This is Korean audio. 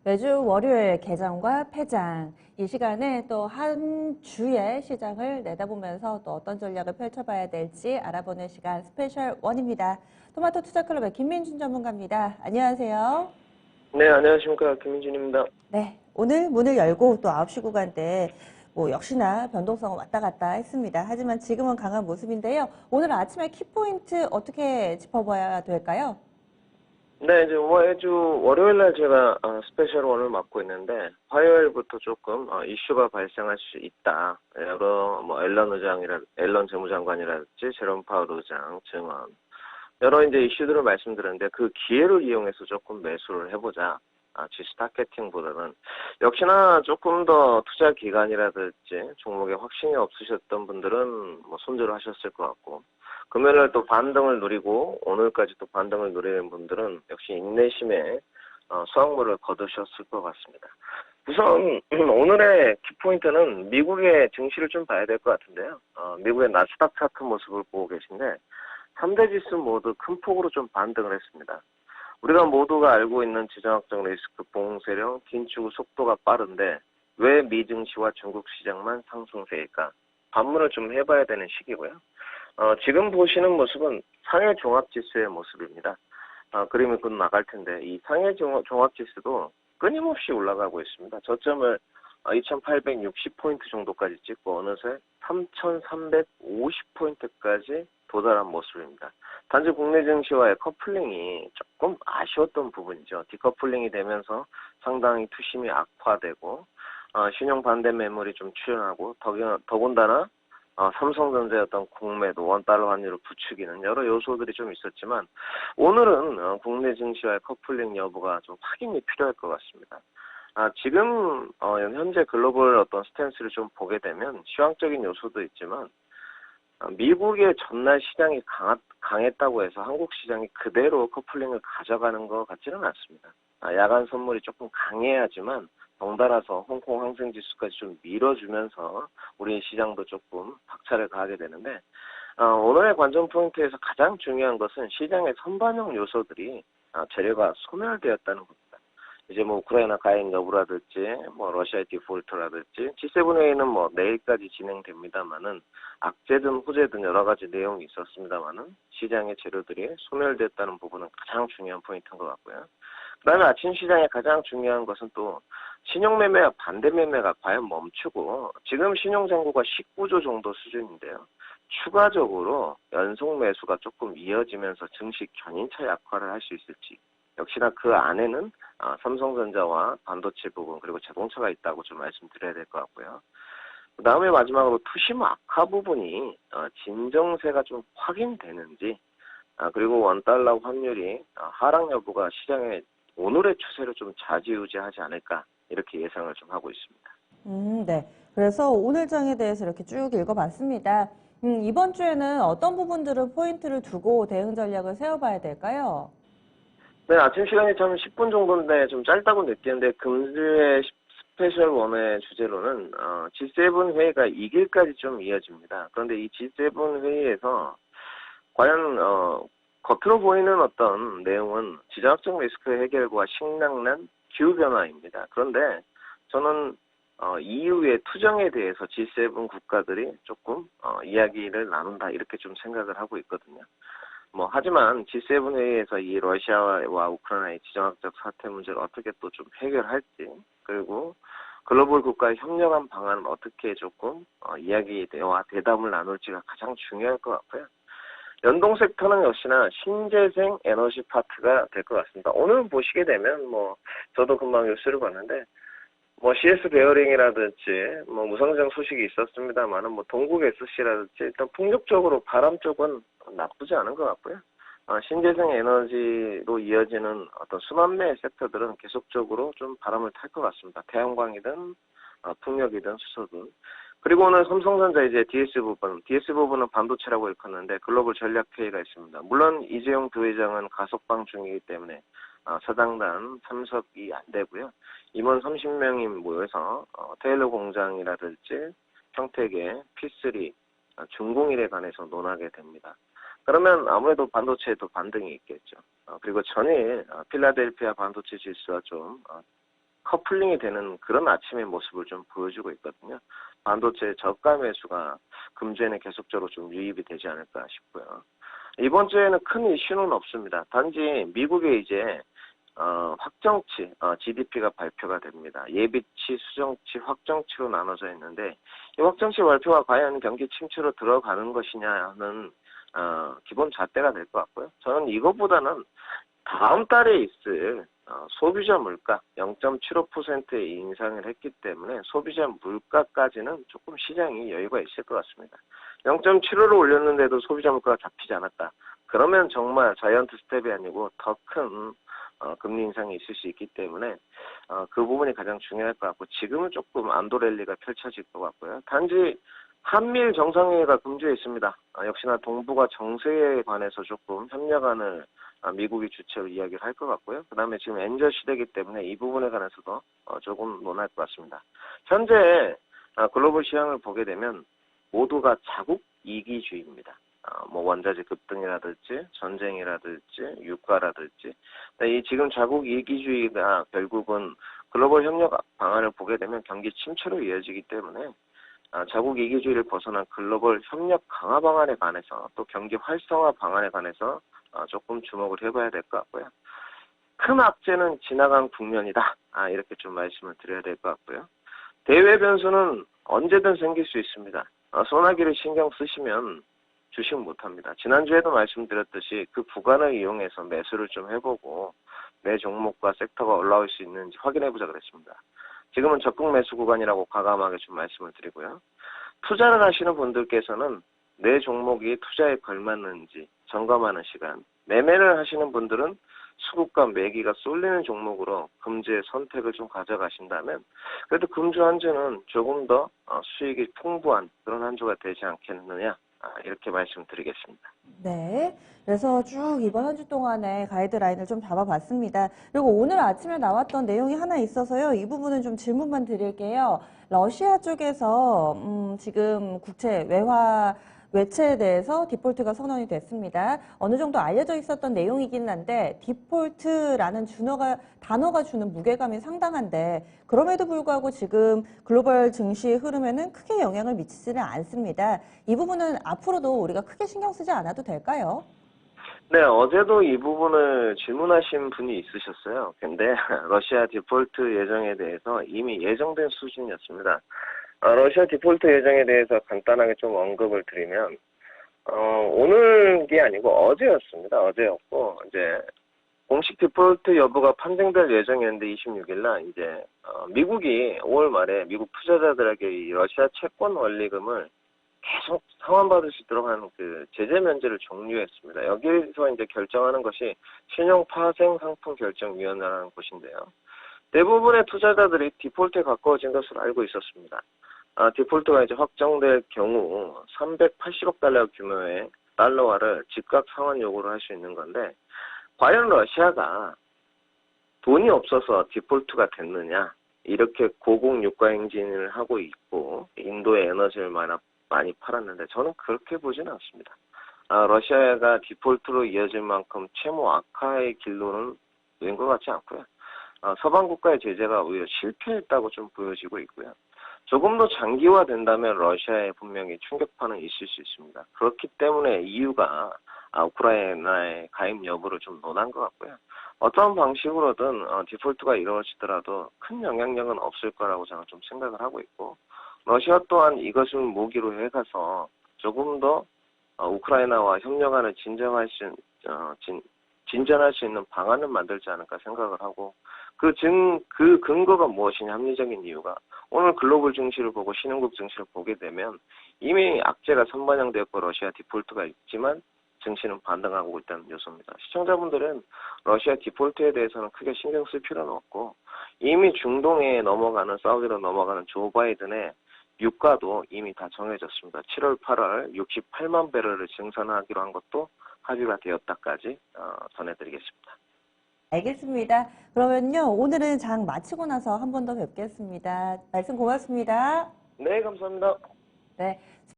매주 월요일 개장과 폐장, 이 시간에 또 한 주의 시장을 내다보면서 또 어떤 전략을 펼쳐봐야 될지 알아보는 시간 스페셜 원입니다. 토마토 투자클럽의 김민준 전문가입니다. 안녕하세요. 네, 안녕하십니까. 김민준입니다. 네, 오늘 문을 열고 또 9시 구간대 역시나 변동성은 왔다 갔다 했습니다. 하지만 지금은 강한 모습인데요. 오늘 아침에 키포인트 어떻게 짚어봐야 될까요? 네, 이제 매주 월요일날 제가 스페셜 원을 맡고 있는데, 화요일부터 조금 이슈가 발생할 수 있다. 여러 앨런 재무장관이라든지 제롬 파월 의장 증언, 여러 이제 이슈들을 말씀드렸는데 그 기회를 이용해서 조금 매수를 해보자. 지수 타겟팅보다는 역시나 조금 더 투자 기간이라든지 종목에 확신이 없으셨던 분들은 뭐 손절을 하셨을 것 같고, 금요일날 또 반등을 누리고 오늘까지 또 반등을 누리는 분들은 역시 인내심에 수확물을 거두셨을 것 같습니다. 우선 오늘의 키포인트는 미국의 증시를 좀 봐야 될 것 같은데요. 미국의 나스닥 차트 모습을 보고 계신데 3대 지수 모두 큰 폭으로 좀 반등을 했습니다. 우리가 모두가 알고 있는 지정학적 리스크 봉쇄령 긴축 속도가 빠른데 왜 미증시와 중국 시장만 상승세일까? 반문을 좀 해봐야 되는 시기고요. 지금 보시는 모습은 상해 종합지수의 모습입니다. 그림이 곧 나갈 텐데 이 상해 종합지수도 끊임없이 올라가고 있습니다. 저점을 2860포인트 정도까지 찍고 어느새 3350포인트까지 도달한 모습입니다. 단지 국내 증시와의 커플링이 조금 아쉬웠던 부분이죠. 디커플링이 되면서 상당히 투심이 악화되고 신용 반대 매물이 좀 출현하고 더군다나 삼성전자의 어떤 공매도 원달러 환율을 부추기는 여러 요소들이 좀 있었지만 오늘은 국내 증시와의 커플링 여부가 좀 확인이 필요할 것 같습니다. 지금 현재 글로벌 어떤 스탠스를 좀 보게 되면 시황적인 요소도 있지만 미국의 전날 시장이 강했다고 해서 한국 시장이 그대로 커플링을 가져가는 것 같지는 않습니다. 야간 선물이 조금 강해야지만 덩달아서 홍콩 항생지수까지 좀 밀어주면서 우리 시장도 조금 박차를 가하게 되는데 오늘의 관전 포인트에서 가장 중요한 것은 시장의 선반영 요소들이 재료가 소멸되었다는 겁니다. 이제 뭐 우크라이나 가행 여부라든지 뭐 러시아의 디폴트라든지 G7 회의는 뭐 내일까지 진행됩니다만은 악재든 호재든 여러 가지 내용이 있었습니다만은 시장의 재료들이 소멸됐다는 부분은 가장 중요한 포인트인 것 같고요. 그다음에 아침 시장에 가장 중요한 것은 또 신용 매매와 반대 매매가 과연 멈추고 지금 신용 잔고가 19조 정도 수준인데요. 추가적으로 연속 매수가 조금 이어지면서 증시 견인차 약화를 할 수 있을지 역시나 그 안에는 삼성전자와 반도체 부분 그리고 자동차가 있다고 좀 말씀드려야 될 것 같고요. 그 다음에 마지막으로 투심 악화 부분이 진정세가 좀 확인되는지 그리고 원달러 환율이 하락 여부가 시장의 오늘의 추세를 좀 좌지우지하지 않을까 이렇게 예상을 좀 하고 있습니다. 네. 그래서 오늘 장에 대해서 이렇게 쭉 읽어봤습니다. 이번 주에는 어떤 부분들을 포인트를 두고 대응 전략을 세워봐야 될까요? 네, 아침 시간이 참 10분 정도인데 좀 짧다고 느끼는데 금주의 스페셜 원의 주제로는 G7 회의가 2일까지 좀 이어집니다. 그런데 이 G7 회의에서 과연 겉으로 보이는 어떤 내용은 지정학적 리스크 해결과 식량난 기후변화입니다. 그런데 저는 이후의 투정에 대해서 G7 국가들이 조금 이야기를 나눈다 이렇게 좀 생각을 하고 있거든요. 하지만 G7 회의에서 이 러시아와 우크라이나의 지정학적 사태 문제를 어떻게 또 좀 해결할지, 그리고 글로벌 국가의 협력한 방안을 어떻게 조금 이야기와 대담을 나눌지가 가장 중요할 것 같고요. 연동 섹터는 역시나 신재생 에너지 파트가 될 것 같습니다. 오늘 보시게 되면 저도 금방 뉴스를 봤는데 CS 베어링이라든지 무상장 소식이 있었습니다만은 동국 SC라든지 일단 폭력적으로 바람 쪽은 나쁘지 않은 것 같고요. 신재생 에너지로 이어지는 어떤 순환매 섹터들은 계속적으로 좀 바람을 탈 것 같습니다. 태양광이든 풍력이든 수소든. 그리고 오늘 삼성전자 이제 DS 부분은 반도체라고 일컫는데 글로벌 전략회의가 있습니다. 물론 이재용 부회장은 가석방 중이기 때문에 사장단 참석이 안 되고요. 임원 30명이 모여서 테일러 공장이라든지 평택의 P3 중공일에 관해서 논하게 됩니다. 그러면 아무래도 반도체에도 반등이 있겠죠. 그리고 전일 필라델피아 반도체 지수가 좀 디커플링이 되는 그런 아침의 모습을 좀 보여주고 있거든요. 반도체 저가 매수가 금주에는 계속적으로 좀 유입이 되지 않을까 싶고요. 이번 주에는 큰 이슈는 없습니다. 단지 미국의 이제 확정치, GDP가 발표가 됩니다. 예비치, 수정치, 확정치로 나눠져 있는데 이 확정치 발표가 과연 경기 침체로 들어가는 것이냐는 기본 잣대가 될 것 같고요. 저는 이것보다는 다음 달에 있을 소비자 물가 0.75%의 인상을 했기 때문에 소비자 물가까지는 조금 시장이 여유가 있을 것 같습니다. 0.75를 올렸는데도 소비자 물가가 잡히지 않았다. 그러면 정말 자이언트 스텝이 아니고 더 큰 금리 인상이 있을 수 있기 때문에 그 부분이 가장 중요할 것 같고 지금은 조금 안도 랠리가 펼쳐질 것 같고요. 단지 한미일 정상회의가 금주에 있습니다. 역시나 동북아 정세에 관해서 조금 협력안을 미국이 주체로 이야기를 할 것 같고요. 그 다음에 지금 엔저 시대이기 때문에 이 부분에 관해서도 조금 논할 것 같습니다. 현재 글로벌 시장을 보게 되면 모두가 자국 이기주의입니다. 뭐 원자재 급등이라든지 전쟁이라든지 유가라든지 이 지금 자국 이기주의가 결국은 글로벌 협력 방안을 보게 되면 경기 침체로 이어지기 때문에 자국 이기주의를 벗어난 글로벌 협력 강화 방안에 관해서 또 경기 활성화 방안에 관해서 조금 주목을 해봐야 될 것 같고요. 큰 악재는 지나간 국면이다. 이렇게 좀 말씀을 드려야 될 것 같고요. 대외 변수는 언제든 생길 수 있습니다. 소나기를 신경 쓰시면 주식 못합니다. 지난주에도 말씀드렸듯이 그 구간을 이용해서 매수를 좀 해보고 내 종목과 섹터가 올라올 수 있는지 확인해보자 그랬습니다. 지금은 적극 매수 구간이라고 과감하게 좀 말씀을 드리고요. 투자를 하시는 분들께서는 내 종목이 투자에 걸맞는지 점검하는 시간, 매매를 하시는 분들은 수급과 매기가 쏠리는 종목으로 금주의 선택을 좀 가져가신다면 그래도 금주 한 주는 조금 더 수익이 풍부한 그런 한 주가 되지 않겠느냐 이렇게 말씀드리겠습니다. 네. 그래서 쭉 이번 한 주 동안의 가이드라인을 좀 잡아봤습니다. 그리고 오늘 아침에 나왔던 내용이 하나 있어서요. 이 부분은 좀 질문만 드릴게요. 러시아 쪽에서 지금 국채 외채에 대해서 디폴트가 선언이 됐습니다. 어느 정도 알려져 있었던 내용이긴 한데 디폴트라는 단어가 주는 무게감이 상당한데 그럼에도 불구하고 지금 글로벌 증시 흐름에는 크게 영향을 미치지는 않습니다. 이 부분은 앞으로도 우리가 크게 신경 쓰지 않아도 될까요? 네, 어제도 이 부분을 질문하신 분이 있으셨어요. 근데 러시아 디폴트 예정에 대해서 이미 예정된 수준이었습니다. 러시아 디폴트 예정에 대해서 간단하게 좀 언급을 드리면, 오늘이 아니고 어제였습니다. 어제였고, 이제, 공식 디폴트 여부가 판정될 예정이었는데 26일 날, 이제, 미국이 5월 말에 미국 투자자들에게 이 러시아 채권 원리금을 계속 상환받을 수 있도록 하는 그 제재 면제를 종료했습니다. 여기서 이제 결정하는 것이 신용파생상품결정위원회라는 곳인데요. 대부분의 투자자들이 디폴트에 가까워진 것으로 알고 있었습니다. 디폴트가 이제 확정될 경우 380억 달러 규모의 달러화를 즉각 상환 요구를 할 수 있는 건데 과연 러시아가 돈이 없어서 디폴트가 됐느냐 이렇게 고공 유가 행진을 하고 있고 인도에 에너지를 많이 팔았는데 저는 그렇게 보지는 않습니다. 러시아가 디폴트로 이어질 만큼 채무 악화의 길로는 낸 것 같지 않고요. 서방 국가의 제재가 오히려 실패했다고 좀 보여지고 있고요. 조금 더 장기화된다면 러시아에 분명히 충격파는 있을 수 있습니다. 그렇기 때문에 EU가 우크라이나의 가입 여부를 좀 논한 것 같고요. 어떤 방식으로든 디폴트가 이루어지더라도 큰 영향력은 없을 거라고 저는 좀 생각을 하고 있고 러시아 또한 이것을 모기로 해가서 조금 더 우크라이나와 협력안을 진전할 수 있는 방안을 만들지 않을까 생각을 하고 그 근거가 무엇이냐 합리적인 이유가 오늘 글로벌 증시를 보고 신흥국 증시를 보게 되면 이미 악재가 선반영되었고 러시아 디폴트가 있지만 증시는 반등하고 있다는 요소입니다. 시청자분들은 러시아 디폴트에 대해서는 크게 신경 쓸 필요는 없고 이미 중동에 넘어가는 사우디로 넘어가는 조 바이든의 유가도 이미 다 정해졌습니다. 7월, 8월 68만 배럴을 증산하기로 한 것도 합의가 되었다까지 전해드리겠습니다. 알겠습니다. 그러면요, 오늘은 장 마치고 나서 한 번 더 뵙겠습니다. 말씀 고맙습니다. 네, 감사합니다. 네.